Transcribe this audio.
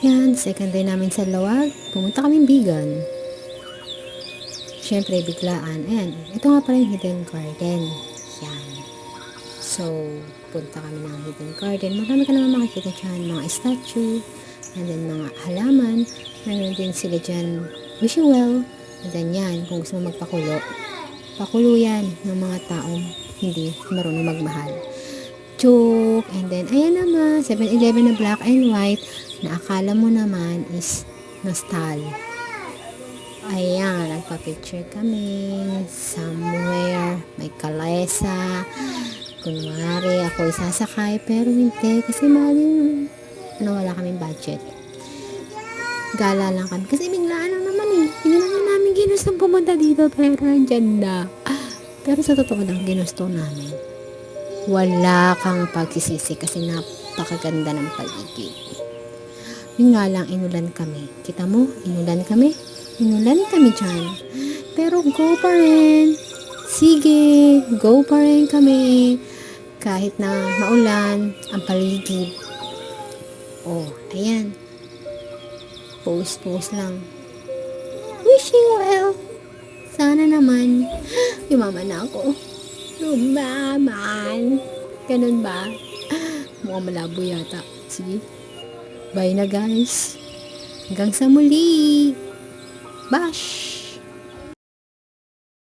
Yan, second day namin sa Lawag. Pumunta kaming Bigan. Siyempre, biglaan. Ayan, ito nga pala yung Hidden Garden. Yan. So, punta kami ng Hidden Garden. Marami ka naman makikita dyan. Mga statue. And then, mga halaman. Meron din sila dyan. Wish you well. And then, yan. Kung gusto mo magpakulo. Pakulo yan ng mga taong hindi marunong magmahal. Joke. And then, ayan naman. 7-Eleven na black and white. Na akala mo naman is nostal. Ayan, nagpa-picture kami somewhere, may kalesa. Kunwari, ako isasakay, pero hindi, kasi mahal yung, wala kaming budget. Gala lang kami, kasi biglaan lang naman eh. Hindi naman namin ginustong pumunta dito, pero nandyan na. Pero sa totoo lang, ginusto namin. Wala kang pagsisisi, kasi napakaganda ng paligid. Yun nga lang, inulan kami. Kita mo, inulan kami. Inulan kami dyan. Pero go pa rin. Sige, go pa rin kami. Kahit na maulan ang paligid. Oh, ayan. Post lang. Wishing well. Sana naman. Yumaman na ako. Yumaman. Ganun ba? Mukhang malabo yata. Sige. Bye na guys. Hanggang sa muli. Bash!